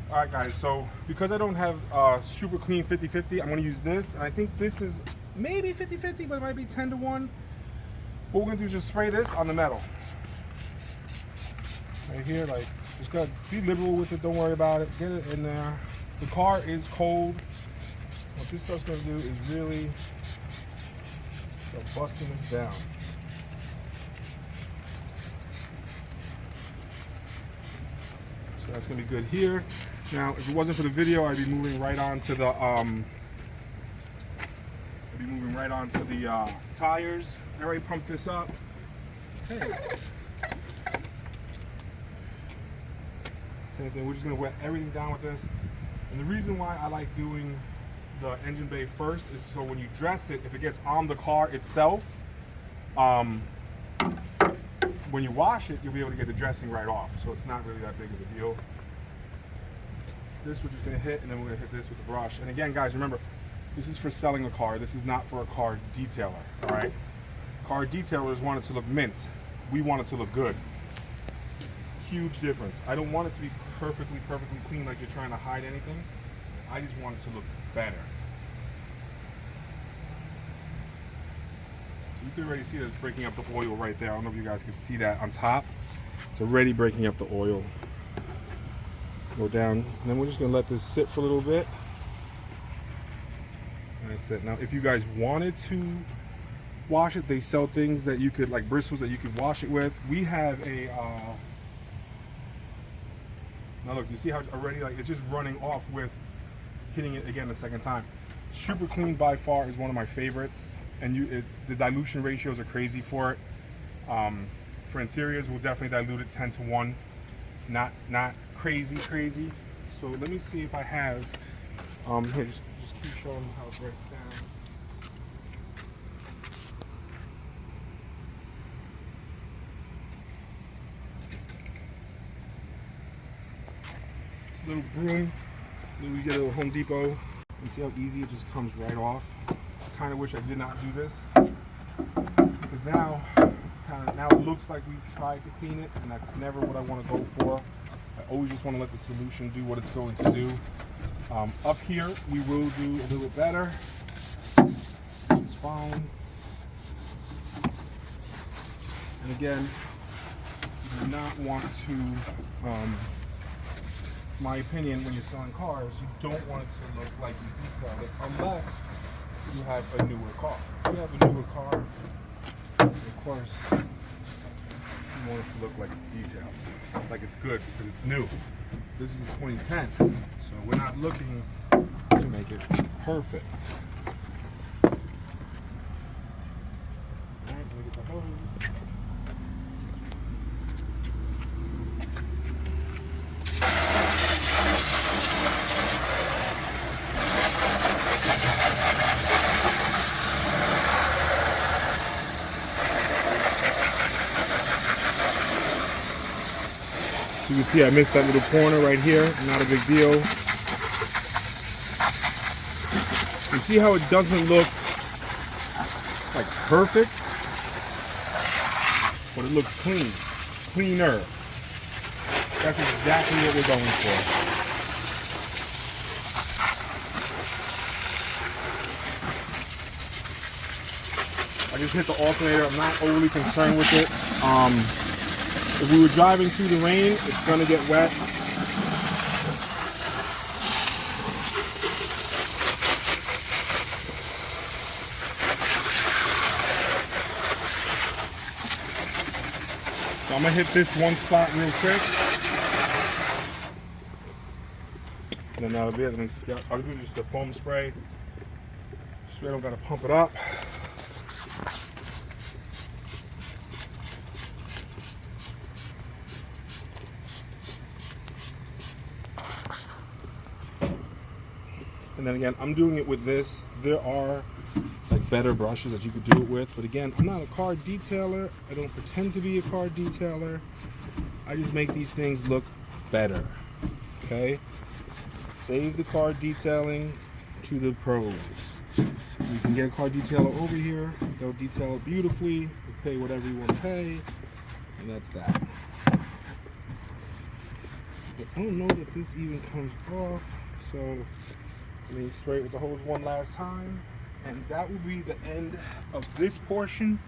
All right, guys, so because I don't have super clean 50/50, I'm going to use this. And I think this is maybe 50/50, but it might be 10-1. What we're going to do is just spray this on the metal. Right here, like, just gotta be liberal with it. Don't worry about it. Get it in there. The car is cold. What this stuff's gonna do is really start busting this down. So that's gonna be good here. Now, if it wasn't for the video, I'd be moving right on to the tires. I already pumped this up. Hey. Same thing, we're just gonna wet everything down with this. And the reason why I like doing the engine bay first is so when you dress it, if it gets on the car itself, when you wash it, you'll be able to get the dressing right off. So it's not really that big of a deal. This we're just gonna hit, and then we're gonna hit this with the brush. And again, guys, remember, this is for selling a car. This is not for a car detailer, all right? Car detailers want it to look mint. We want it to look good. Huge difference. I don't want it to be perfectly clean like you're trying to hide anything. I just want it to look better. So you can already see that it's breaking up the oil right there. I don't know if you guys can see that on top. It's already breaking up the oil. Go down, and then we're just gonna let this sit for a little bit. And that's it. Now, if you guys wanted to wash it, they sell things that you could, like bristles that you could wash it with. We have a now look, you see how it's already, like, it's just running off with hitting it again the second time. Super Clean by far is one of my favorites, and the dilution ratios are crazy for it. For interiors, we'll definitely dilute it 10-1, not crazy. So let me see if I have here, just keep showing how it breaks down. Little broom, maybe we get a little Home Depot, and see how easy it just comes right off. I kind of wish I did not do this, because now it looks like we've tried to clean it, and that's never what I want to go for. I always just want to let the solution do what it's going to do. Up here, we will do a little bit better, which is fine. And again, you do not want to my opinion, when you're selling cars, you don't want it to look like you detailed it unless you have a newer car. If you have a newer car, of course, you want it to look like it's detailed, like it's good because it's new. This is 2010, so we're not looking to make it perfect. All right, let me get the hose. You can see I missed that little corner right here, not a big deal. You see how it doesn't look like perfect, but it looks clean, cleaner. That's exactly what we're going for. I just hit the alternator. I'm not overly concerned with it. If we were driving through the rain, it's going to get wet. So I'm going to hit this one spot real quick. And then that'll be it. I'll do just the foam spray. So I don't got to pump it up. And then again, I'm doing it with this. There are like better brushes that you could do it with, but again, I'm not a car detailer. I don't pretend to be a car detailer. I just make these things look better. Okay? Save the car detailing to the pros. You can get a car detailer over here. They'll detail it beautifully. You pay whatever you want to pay, and that's that. I don't know that this even comes off, so let me spray it with the hose one last time, and that will be the end of this portion.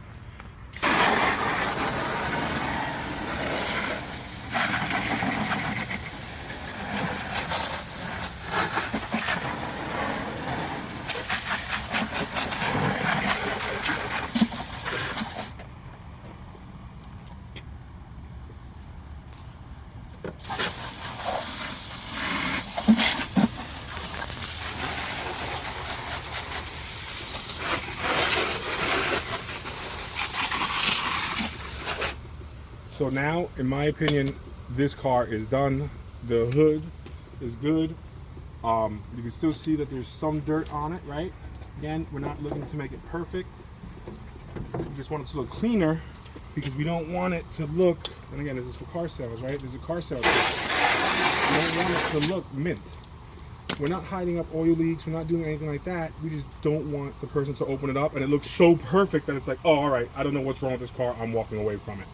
So now, in my opinion, this car is done. The hood is good. You can still see that there's some dirt on it, right? Again, we're not looking to make it perfect. We just want it to look cleaner because we don't want it to look, and again, this is for car sales, right? There's a car sale. We don't want it to look mint. We're not hiding up oil leaks. We're not doing anything like that. We just don't want the person to open it up and it looks so perfect that it's like, oh, all right, I don't know what's wrong with this car. I'm walking away from it.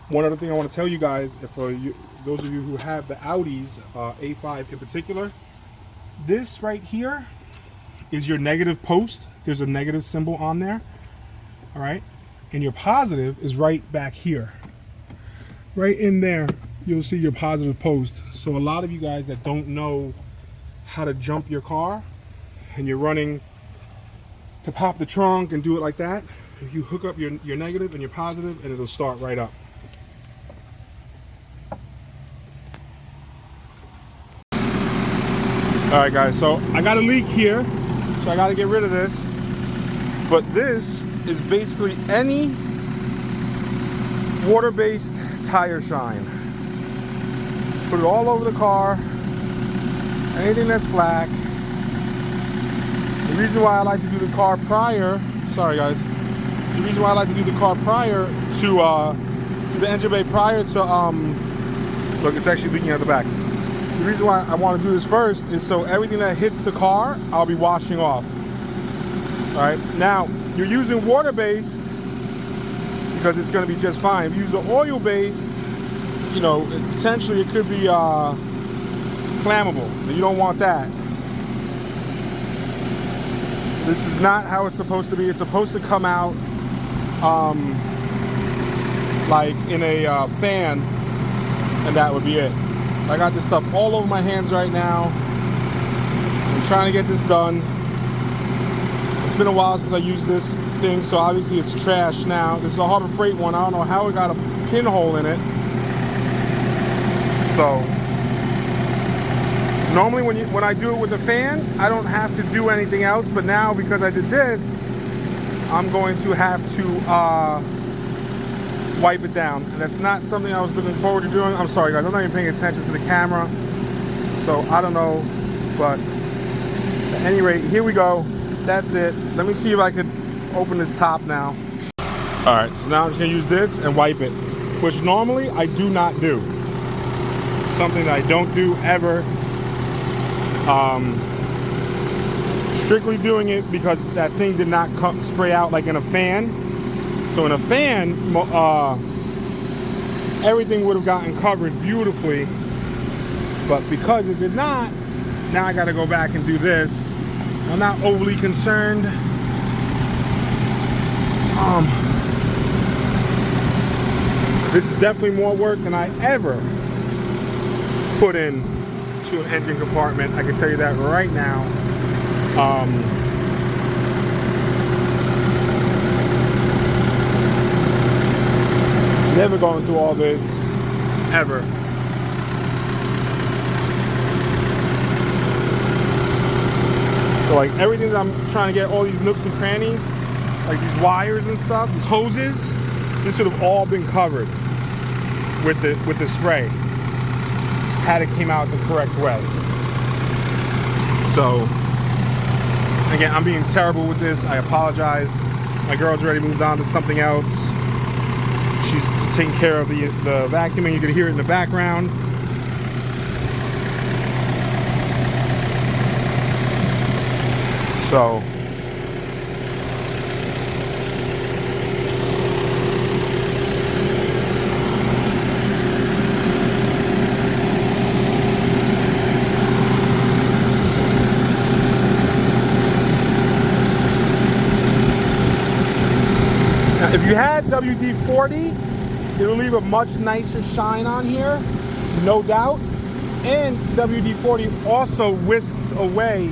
One other thing I want to tell you guys, for those of you who have the Audis, A5 in particular, this right here is your negative post. There's a negative symbol on there, all right? And your positive is right back here. Right in there, you'll see your positive post. So a lot of you guys that don't know how to jump your car and you're running to pop the trunk and do it like that, you hook up your negative and your positive and it'll start right up. All right, guys, so I got a leak here, so I got to get rid of this. But this is basically any water-based tire shine. Put it all over the car, anything that's black. The reason why I like to do the car prior, sorry guys, the reason why I like to do the car prior to the engine bay prior to, look, it's actually leaking out the back. The reason why I want to do this first is so everything that hits the car, I'll be washing off. All right, now you're using water-based because it's going to be just fine. If you use the oil-based, you know, potentially it could be flammable. You don't want that. This is not how it's supposed to be. It's supposed to come out like in a fan, and that would be it. I got this stuff all over my hands right now. I'm trying to get this done. It's been a while since I used this thing, so obviously it's trash now. This is a Harbor Freight one. I don't know how it got a pinhole in it. So normally when I do it with the fan, I don't have to do anything else, but now because I did this, I'm going to have to wipe it down, and that's not something I was looking forward to doing. I'm sorry guys, I'm not even paying attention to the camera, so I don't know, but at any rate, here we go. That's it. Let me see if I can open this top now. All right, so now I'm just gonna use this and wipe it, which normally I do not do. It's something that I don't do ever. Strictly doing it because that thing did not spray out like in a fan. So in a fan, everything would have gotten covered beautifully, but because it did not, now I got to go back and do this. I'm not overly concerned. This is definitely more work than I ever put in to an engine compartment. I can tell you that right now. Never going through all this, ever. So like everything that I'm trying to get, all these nooks and crannies, like these wires and stuff, these hoses, this would have all been covered with the spray had it came out the correct way. So again, I'm being terrible with this. I apologize. My girl's already moved on to something else. She's taking care of the vacuuming. You can hear it in the background. So If you had WD-40, it'll leave a much nicer shine on here, no doubt. And WD-40 also whisks away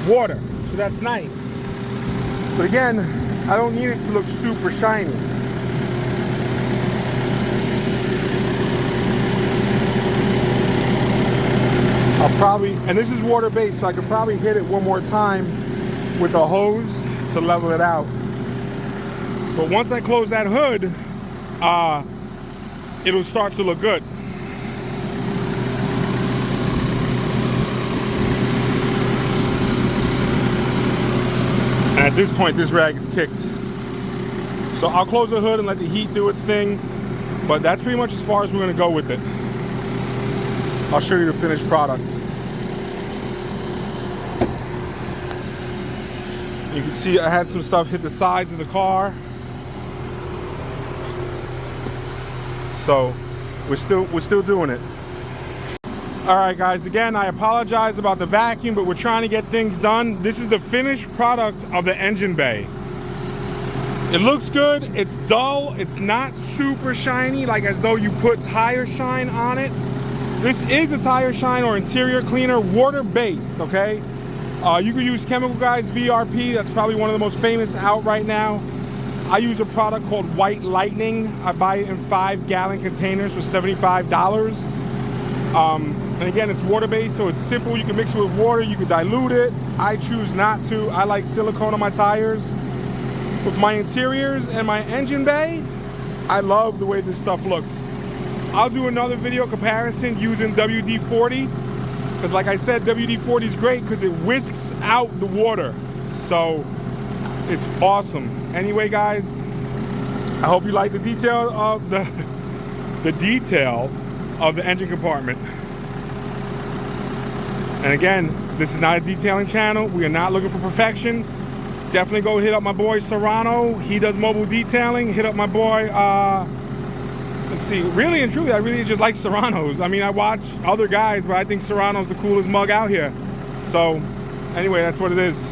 water, so that's nice. But again, I don't need it to look super shiny. I'll probably, and this is water-based, so I could probably hit it one more time with a hose to level it out. But once I close that hood, it'll start to look good. And at this point, this rag is kicked. So I'll close the hood and let the heat do its thing. But that's pretty much as far as we're gonna go with it. I'll show you the finished product. You can see I had some stuff hit the sides of the car. So we're still doing it. All right, guys, again, I apologize about the vacuum, but we're trying to get things done. This is the finished product of the engine bay. It looks good, it's dull, it's not super shiny, like as though you put tire shine on it. This is a tire shine or interior cleaner, water-based, okay? You could use Chemical Guys VRP, that's probably one of the most famous out right now. I use a product called White Lightning. I buy it in 5-gallon containers for $75. And again, it's water-based, so it's simple. You can mix it with water, you can dilute it. I choose not to. I like silicone on my tires. With my interiors and my engine bay, I love the way this stuff looks. I'll do another video comparison using WD-40, because like I said, WD-40 is great because it whisks out the water. So it's awesome. Anyway, guys, I hope you like the detail of the detail of the engine compartment. And again, this is not a detailing channel. We are not looking for perfection. Definitely go hit up my boy Serrano. He does mobile detailing. Hit up my boy, let's see, really and truly, I really just like Serrano's. I mean, I watch other guys, but I think Serrano's the coolest mug out here. So anyway, that's what it is.